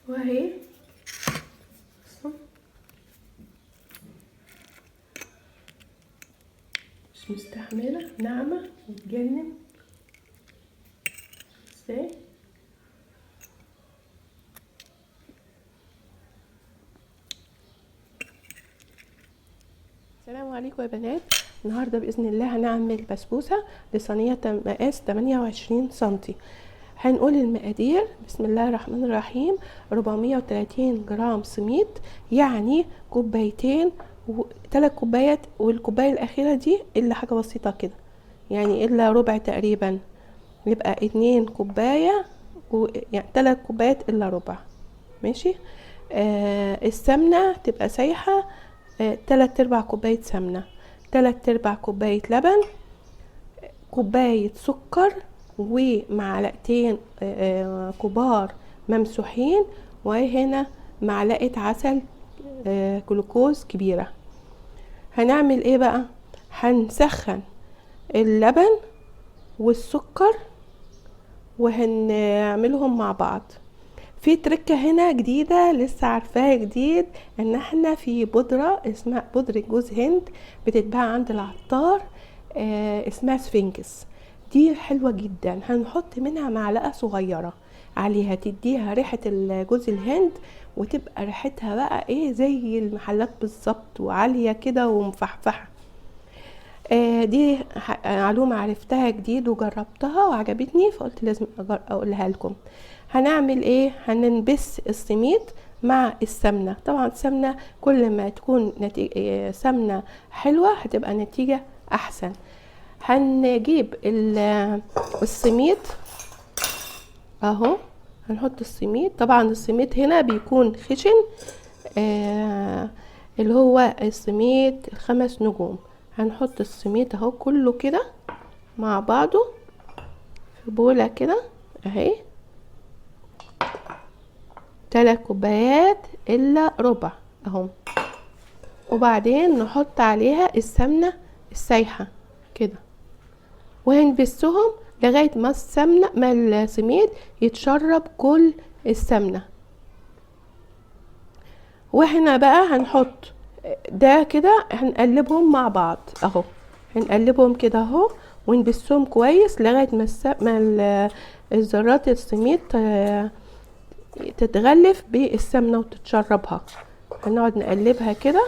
وهي مش مستحملة، ناعمة وتجنن ازاي. السلام عليكم يا بنات. النهارده باذن الله هنعمل بسبوسه لصينيه مقاس 28 سنتي. هنقول المقادير. بسم الله الرحمن الرحيم. 430 جرام سميد، يعني كوبايتين و3 كوبايات، والكوبايه الاخيره دي الا حاجه بسيطه كده، يعني الا ربع تقريبا، يبقى 2 كوبايه يعني 3 كوبايات الا ربع. ماشي. السمنه تبقى سايحه، 3/4 كوبايه سمنه، 3/4 كوبايه لبن، كوبايه سكر، ومعلقتين كبار ممسوحين، وهنا معلقه عسل جلوكوز كبيره. هنعمل ايه بقى؟ هنسخن اللبن والسكر وهنعملهم مع بعض. في تركة هنا جديدة لسه عارفاها جديد، ان احنا في بودرة اسمها بودرة جوز هند بتتباع عند العطار، اسمها سفنكس. دي حلوة جدا، هنحط منها معلقة صغيرة عليها تديها ريحة جوز الهند، وتبقى ريحتها بقى ايه زي المحلات بالظبط، وعالية كده ومفحفحة. دي معلومة عرفتها جديد وجربتها وعجبتني، فقلت لازم اقولها لكم. هنعمل ايه؟ هننبس السميد مع السمنة. طبعا السمنة كل ما تكون سمنة حلوة هتبقى نتيجة احسن. هنجيب السميد اهو، هنحط السميد. طبعا السميد هنا بيكون خشن، اللي هو السميد 5 نجوم. هنحط السميد اهو كله كده مع بعضه في بولة كده اهي، 3 كوبايات الا ربع اهو. وبعدين نحط عليها السمنة السايحة كده، وهنبسهم لغاية ما السميد يتشرب كل السمنة. واحنا بقى هنحط ده كده، هنقلبهم مع بعض اهو، هنقلبهم كده اهو ونبسهم كويس لغايه ما الذرات السميد تتغلف بالسمنه وتتشربها. هنقعد نقلبها كده،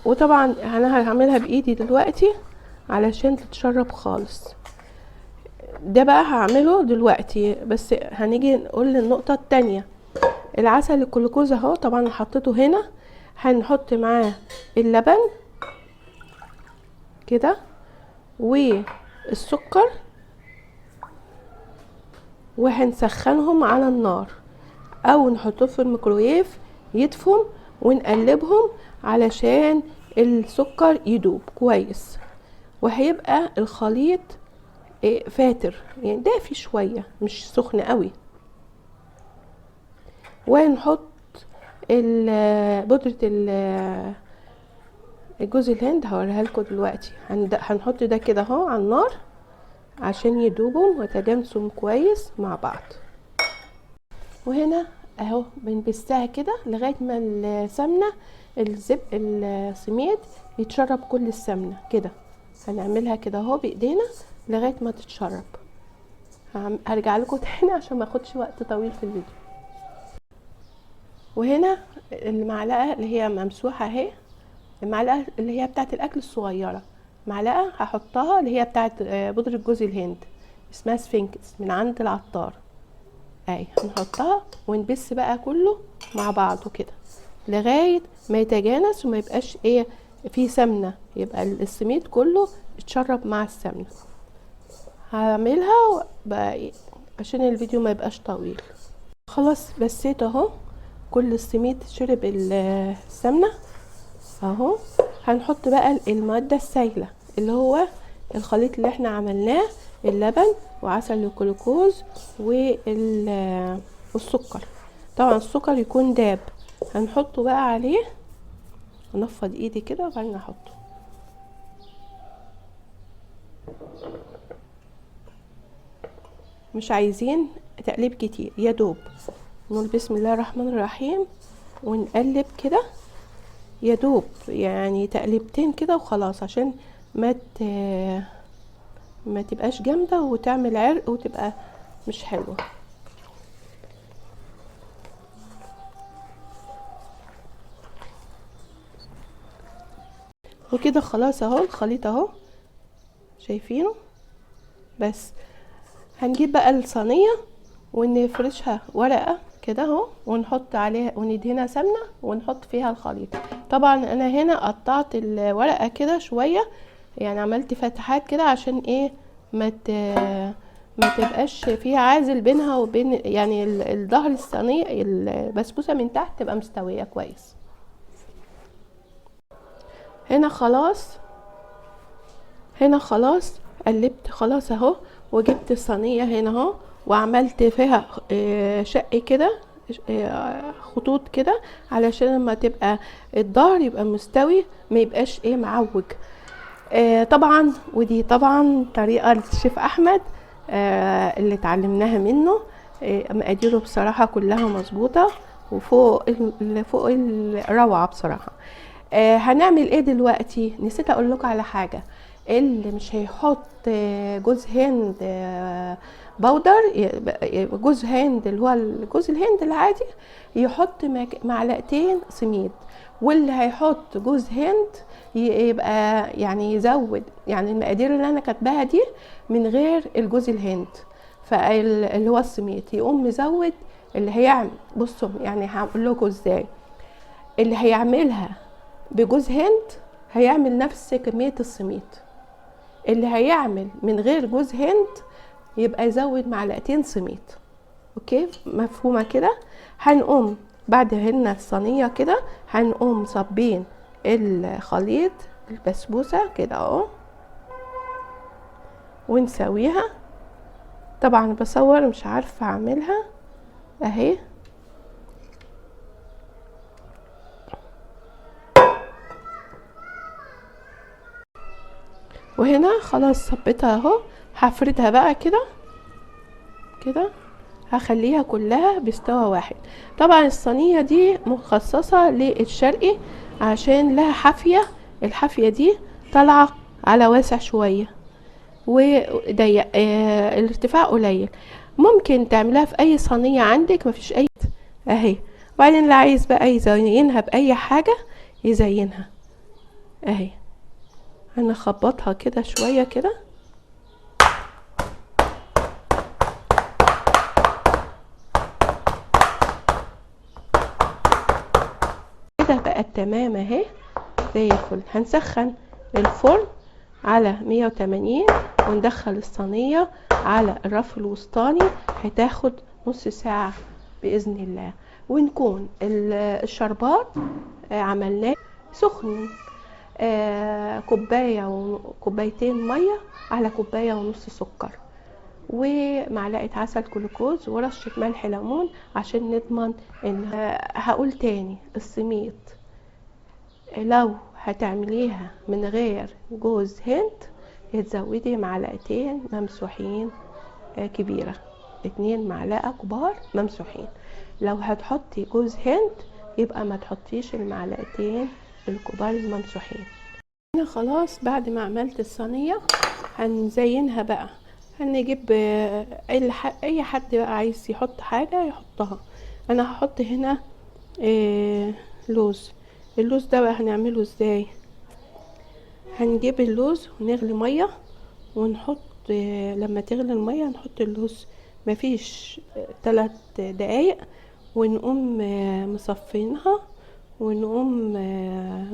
وطبعا انا هعملها بايدي دلوقتي علشان تتشرب خالص. ده بقى هعمله دلوقتي، بس هنيجي نقول النقطه التانية. العسل الجلوكوز اهو طبعا حطيته هنا، هنحط معاه اللبن كده والسكر، وهنسخنهم على النار او نحطهم في الميكرويف يدفم، ونقلبهم علشان السكر يدوب كويس، وهيبقى الخليط فاتر، يعني دافي شوية مش سخن قوي. ونحط بودرة جوز الهند هوريها لكم دلوقتي. هنحط ده كده اهو على النار عشان يدوبوا ويتجانسوا كويس مع بعض. وهنا اهو بنبسها كده لغايه ما السمنه السميد يتشرب كل السمنه كده. هنعملها كده اهو بايدينا لغايه ما تتشرب. هرجع لكم تاني عشان ما اخدش وقت طويل في الفيديو. وهنا المعلقه اللي هي ممسوحه اهي، المعلقه اللي هي بتاعه الاكل الصغيره، معلقه هحطها اللي هي بتاعه بودره جوز الهند، اسمها سفنكس من عند العطار اهي. هنحطها ونبس بقى كله مع بعضه كده لغايه ما يتجانس وما يبقاش ايه فيه سمنه، يبقى السميد كله اتشرب مع السمنه. هعملها بقى إيه عشان الفيديو ما يبقاش طويل. خلاص بسيت اهو كل السميد شرب السمنه اهو. هنحط بقى الماده السائله اللي هو الخليط اللي احنا عملناه، اللبن وعسل الجلوكوز والسكر. طبعا السكر يكون داب. هنحطه بقى عليه، هنفض ايدي كده وبعدين احطه. مش عايزين تقليب كتير، يا دوب نقول بسم الله الرحمن الرحيم ونقلب كده يا دوب، يعني تقلبتين كده وخلاص، عشان ما تبقاش جامده وتعمل عرق وتبقى مش حلوه. وكده خلاص اهو الخليط اهو، شايفينه؟ بس هنجيب بقى الصينيه ونفرشها ورقه كده اهو، ونحط عليها وندهنها سمنه ونحط فيها الخليط. طبعا انا هنا قطعت الورقه كده شويه، يعني عملت فتحات كده عشان ايه ما تبقاش فيها عازل بينها وبين، يعني الظهر الصينيه البسبوسه من تحت تبقى مستويه كويس. هنا خلاص قلبت خلاص اهو، وجبت الصينيه هنا اهو وعملت فيها شق كده، خطوط كده، علشان لما تبقى الظهر يبقى مستوي، ما يبقاش ايه معوج. طبعا ودي طبعا طريقه الشيف احمد اللي اتعلمناها منه. مقاديره بصراحه كلها مظبوطه فوق الروعه بصراحه. هنعمل ايه دلوقتي؟ نسيت اقول لكم على حاجه. اللي مش هيحط جوز هند بودر، جوز هند اللي هو جوز الهند العادي، يحط معلقتين سميد. واللي هيحط جوز هند يبقى يعني يزود، يعني المقادير اللي انا كاتباها دي من غير الجوز الهند، فاللي هو السميد يقوم مزود. اللي هيعمل، بصوا يعني هقول لكم ازاي. اللي هيعملها بجوز هند هيعمل نفس كمية السميد. اللي هيعمل من غير جوز هند يبقى يزود معلقتين سميد. اوكي، مفهومة كده؟ هنقوم بعد هنا الصينية كده، هنقوم صابين الخليط البسبوسة كده اهو ونسويها. طبعا بصور مش عارفة اعملها اهي. وهنا خلاص صبيتها اهو، هفردها بقى كده كده، هخليها كلها بستوى واحد. طبعا الصينية دي مخصصة للشرقي عشان لها حافية، الحافية دي طالعة على واسع شوية وضيق، الارتفاع قليل. ممكن تعملها في اي صينية عندك، مفيش اي اهي. وبعدين اللي عايز بقى يزينها باي حاجة يزينها اهي. انا اخبطها كده شوية كده كده بقت تمام اهي زي الفل. هنسخن الفرن على 180 وندخل الصينية على الرف الوسطاني، هتاخد نص ساعة بإذن الله. ونكون الشربات عملناه سخن، كوباية وكوبايتين مية على كوباية ونص سكر، ومعلقة عسل جلوكوز ورشة ملح ليمون عشان نضمن ان هقول تاني السميد لو هتعمليها من غير جوز هند تزودي معلقتين ممسوحين كبيرة، 2 معلقة كبار ممسوحين. لو هتحطي جوز هند يبقى ما تحطيش المعلقتين الكبار الممسوحين. هنا خلاص بعد ما عملت الصينية هنزينها بقى. هنجيب اي حد بقى عايز يحط حاجة يحطها. انا هحط هنا لوز. اللوز ده بقى هنعمله ازاي؟ هنجيب اللوز ونغلي مية ونحط، لما تغلي المية نحط اللوز مفيش 3 دقايق، ونقوم مصفينها، ونقوم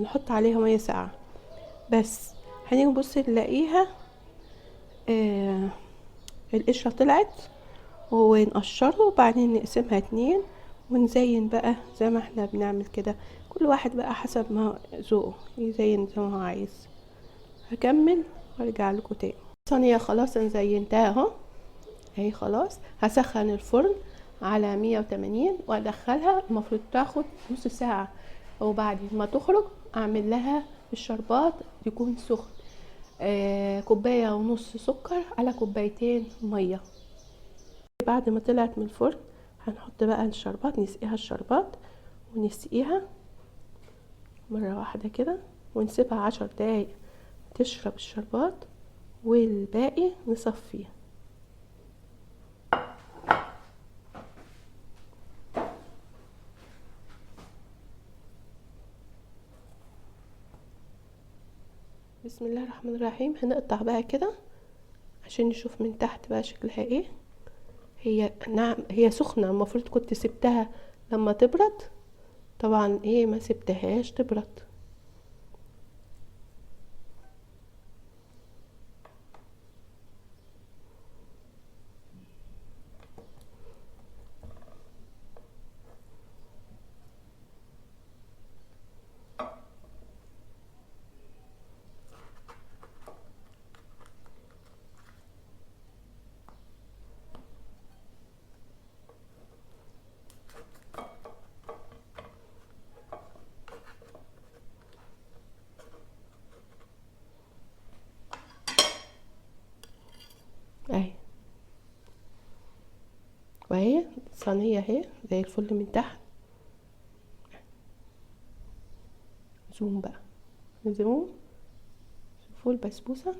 نحط عليها مية ساقعة بس. هنيجي نبص نلاقيها القشرة طلعت، ونقشره وبعدين نقسمها 2 ونزين بقى زي ما احنا بنعمل كده. كل واحد بقى حسب ما ذوقه يزين زي ما هو عايز. هكمل وارجع لكم تاني. الصينيه خلاص انا زينتها اهو اهي. خلاص هسخن الفرن على 180 وادخلها، المفروض تاخد نص ساعه، وبعد ما تخرج اعمل لها الشربات يكون سخن. كوبايه ونص سكر على كوبايتين ميه. بعد ما طلعت من الفرن هنحط بقى الشربات، نسقيها الشربات ونسقيها مرة واحدة كده ونسيبها 10 دقايق تشرب الشربات، والباقي نصفيه. بسم الله الرحمن الرحيم. هنقطع بقى كده عشان نشوف من تحت بقى شكلها ايه. هي نعم هي سخنة، المفروض كنت سبتها لما تبرد، طبعا ايه ما سبتهاش تبرد. اهي، وهي صينية اهي زي الفل من تحت. زوم بقى، زوم، شوفوا البسبوسة.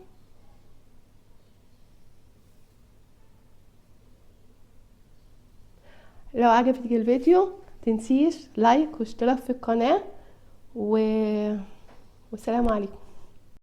لو عجبتك الفيديو تنسيش لايك واشتراك في القناة والسلام عليكم.